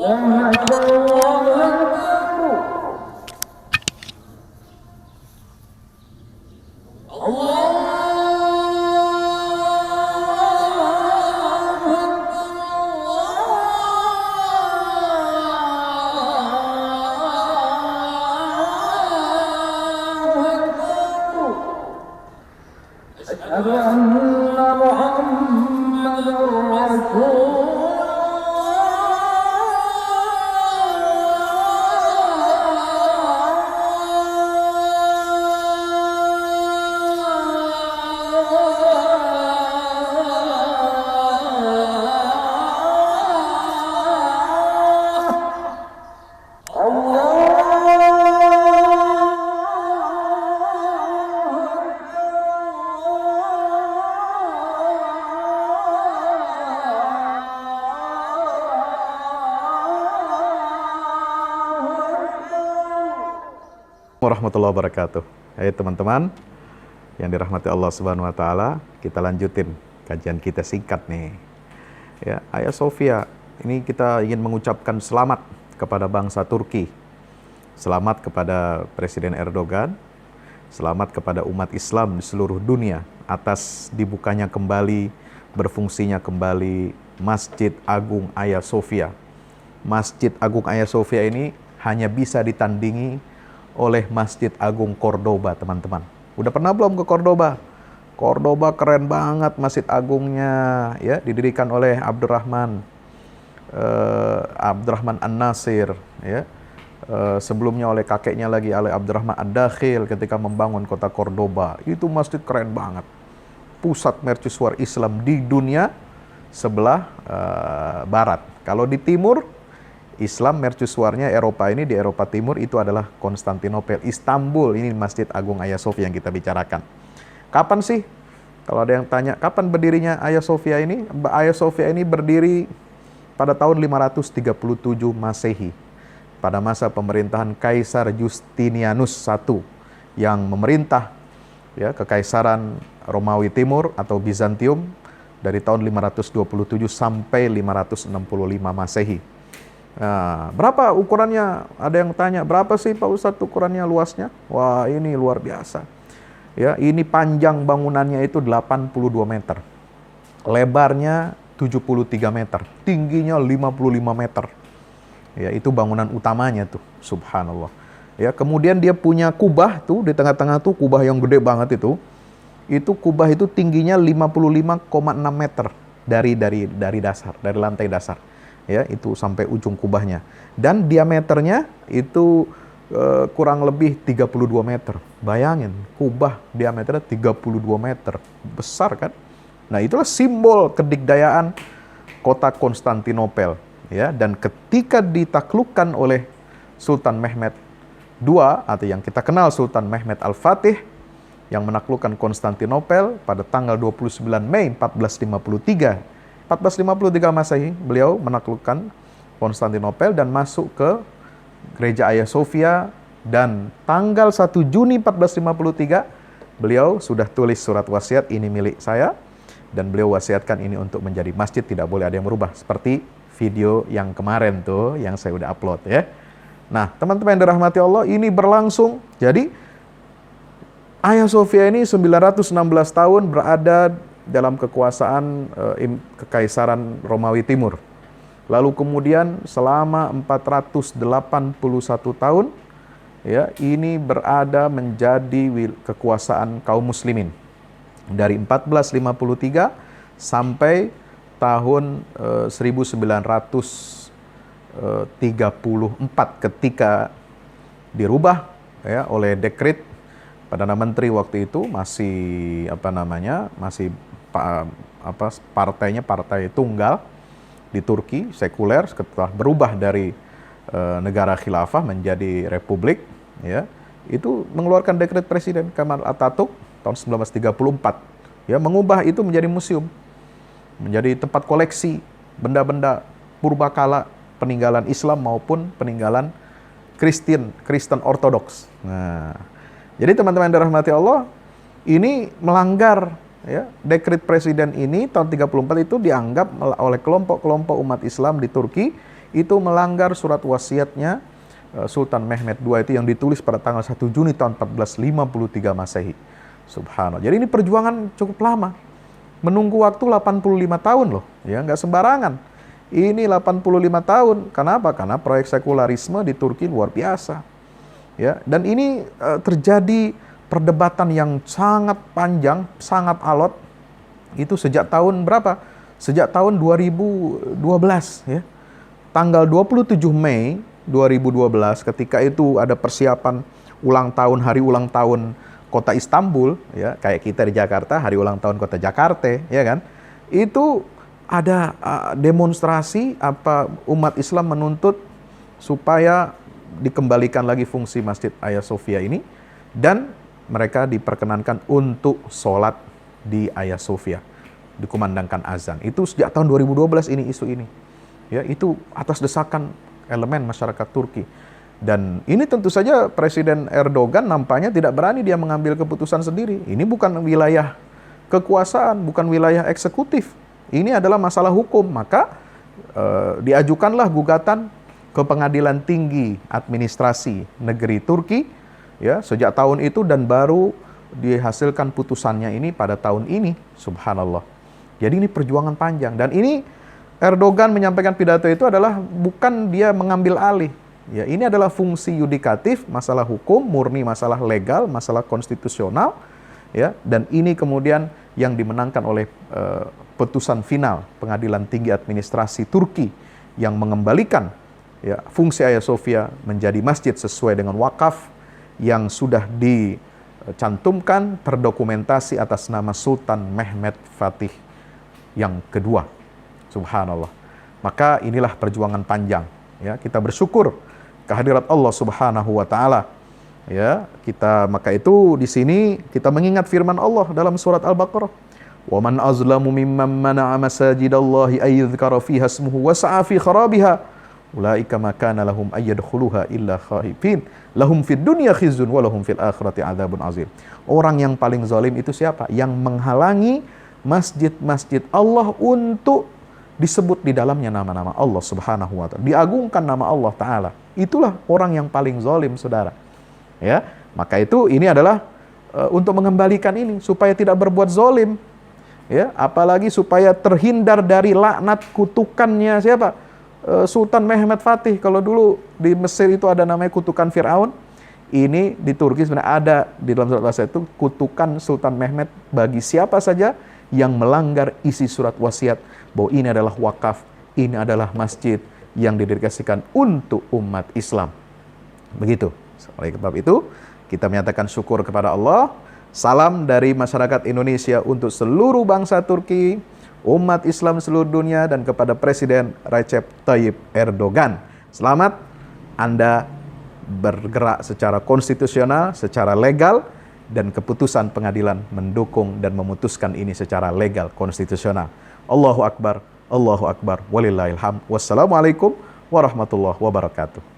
أشهد أن محمدًا رسول warahmatullahi wabarakatuh. Hai teman-teman yang dirahmati Allah Subhanahu wa taala, kita lanjutin kajian kita singkat nih. Ya, Hagia Sophia. Ini kita ingin mengucapkan selamat kepada bangsa Turki. Selamat kepada Presiden Erdogan. Selamat kepada umat Islam di seluruh dunia atas dibukanya kembali, berfungsinya kembali Masjid Agung Hagia Sophia. Masjid Agung Hagia Sophia ini hanya bisa ditandingi oleh Masjid Agung Cordoba, teman-teman. Udah pernah belum ke Cordoba? Cordoba keren banget Masjid Agungnya, ya, didirikan oleh Abdurrahman An-Nasir, ya. Sebelumnya oleh kakeknya lagi, oleh Abdurrahman Ad-Dakhil ketika membangun kota Cordoba. Itu masjid keren banget. Pusat mercusuar Islam di dunia sebelah barat. Kalau di timur, Islam mercusuarnya Eropa ini, di Eropa Timur itu adalah Konstantinopel, Istanbul. Ini Masjid Agung Hagia Sophia yang kita bicarakan. Kapan sih? Kalau ada yang tanya, kapan berdirinya Hagia Sophia ini? Hagia Sophia ini berdiri pada tahun 537 Masehi. Pada masa pemerintahan Kaisar Justinianus I yang memerintah, ya, Kekaisaran Romawi Timur atau Bizantium dari tahun 527 sampai 565 Masehi. Nah, berapa ukurannya? Ada yang tanya, berapa sih Pak Ustadz ukurannya, luasnya? Wah, ini luar biasa. Ya, ini panjang bangunannya itu 82 meter. Lebarnya 73 meter. Tingginya 55 meter. Ya, itu bangunan utamanya tuh, subhanallah. Ya, kemudian dia punya kubah tuh di tengah-tengah tuh, kubah yang gede banget itu. Itu kubah itu tingginya 55,6 meter dari dasar, dari lantai dasar. Ya, itu sampai ujung kubahnya, dan diameternya itu kurang lebih 32 meter. Bayangin, kubah diameternya 32 meter, besar kan? Nah, itulah simbol kedikdayaan kota Konstantinopel, ya. Dan ketika ditaklukkan oleh Sultan Mehmed II, atau yang kita kenal Sultan Mehmed Al-Fatih, yang menaklukkan Konstantinopel pada tanggal 29 Mei 1453 Masehi, beliau menaklukkan Konstantinopel dan masuk ke Gereja Hagia Sophia, dan tanggal 1 Juni 1453 beliau sudah tulis surat wasiat, ini milik saya, dan beliau wasiatkan ini untuk menjadi masjid, tidak boleh ada yang merubah, seperti video yang kemarin tuh yang saya udah upload, ya. Nah, teman-teman yang dirahmati Allah, ini berlangsung. Jadi Hagia Sophia ini 916 tahun berada dalam kekuasaan Kekaisaran Romawi Timur. Lalu kemudian selama 481 tahun, ya, ini berada menjadi kekuasaan kaum muslimin. Dari 1453 sampai tahun 1934 ketika dirubah, ya, oleh dekret Perdana Menteri waktu itu, masih partainya partai tunggal di Turki, sekuler. Setelah berubah dari negara khilafah menjadi republik, ya, itu mengeluarkan dekret Presiden Kemal Atatürk tahun 1934, ya, mengubah itu menjadi museum, menjadi tempat koleksi benda-benda purbakala peninggalan Islam maupun peninggalan Kristen Ortodoks. Nah, jadi teman-teman yang dirahmati Allah, ini melanggar, ya, dekret presiden ini tahun 34 itu dianggap oleh kelompok-kelompok umat Islam di Turki itu melanggar surat wasiatnya Sultan Mehmed II itu yang ditulis pada tanggal 1 Juni tahun 1453 Masehi. Subhanallah. Jadi ini perjuangan cukup lama. Menunggu waktu 85 tahun loh, ya nggak sembarangan. Ini 85 tahun. Kenapa? Karena proyek sekularisme di Turki luar biasa. Ya, dan ini terjadi perdebatan yang sangat panjang, sangat alot. Itu sejak tahun berapa? Sejak tahun 2012 ya. Tanggal 27 Mei 2012 ketika itu ada persiapan hari ulang tahun Kota Istanbul ya, kayak kita di Jakarta hari ulang tahun Kota Jakarta ya kan. Itu ada demonstrasi umat Islam menuntut supaya dikembalikan lagi fungsi Masjid Hagia Sophia ini dan mereka diperkenankan untuk sholat di Hagia Sophia, dikumandangkan azan. Itu sejak tahun 2012 ini isu ini. Ya, itu atas desakan elemen masyarakat Turki. Dan ini tentu saja Presiden Erdogan nampaknya tidak berani dia mengambil keputusan sendiri. Ini bukan wilayah kekuasaan, bukan wilayah eksekutif. Ini adalah masalah hukum. Maka diajukanlah gugatan ke Pengadilan Tinggi Administrasi Negeri Turki ya sejak tahun itu dan baru dihasilkan putusannya ini pada tahun ini. Subhanallah. Jadi ini perjuangan panjang dan ini Erdogan menyampaikan pidato itu adalah bukan dia mengambil alih. Ya, ini adalah fungsi yudikatif, masalah hukum, murni masalah legal, masalah konstitusional. Ya, dan ini kemudian yang dimenangkan oleh putusan final Pengadilan Tinggi Administrasi Turki yang mengembalikan ya, fungsi Hagia Sophia menjadi masjid sesuai dengan wakaf yang sudah dicantumkan terdokumentasi atas nama Sultan Mehmed Fatih yang kedua. Subhanallah. Maka inilah perjuangan panjang. Ya, kita bersyukur kehadirat Allah Subhanahu wa taala. Ya, maka itu di sini kita mengingat firman Allah dalam surat Al-Baqarah. Wa man azlamu mimman mana'a masajidallahi ay yuzkara fiha ismuhu wa sa'a fi kharabiha ulaika ma kana lahum ay yadkhuluha illa khaifin lahum fid dunya khizyun wa lahum fil akhirati adzabun azim. Orang yang paling zalim itu siapa? Yang menghalangi masjid-masjid Allah untuk disebut di dalamnya nama-nama Allah Subhanahu wa taala, diagungkan nama Allah taala. Itulah orang yang paling zalim, Saudara. Ya, maka itu ini adalah untuk mengembalikan ini supaya tidak berbuat zalim. Ya, apalagi supaya terhindar dari laknat kutukannya siapa? Sultan Mehmed Fatih. Kalau dulu di Mesir itu ada namanya kutukan Firaun. Ini di Turki sebenarnya ada di dalam surat wasiat itu kutukan Sultan Mehmed bagi siapa saja yang melanggar isi surat wasiat bahwa ini adalah wakaf, ini adalah masjid yang didedikasikan untuk umat Islam. Begitu. Oleh sebab itu, kita menyatakan syukur kepada Allah. Salam dari masyarakat Indonesia untuk seluruh bangsa Turki, umat Islam seluruh dunia, dan kepada Presiden Recep Tayyip Erdogan. Selamat, Anda bergerak secara konstitusional, secara legal, dan keputusan pengadilan mendukung dan memutuskan ini secara legal, konstitusional. Allahu Akbar, walillahil hamd. Wassalamualaikum warahmatullahi wabarakatuh.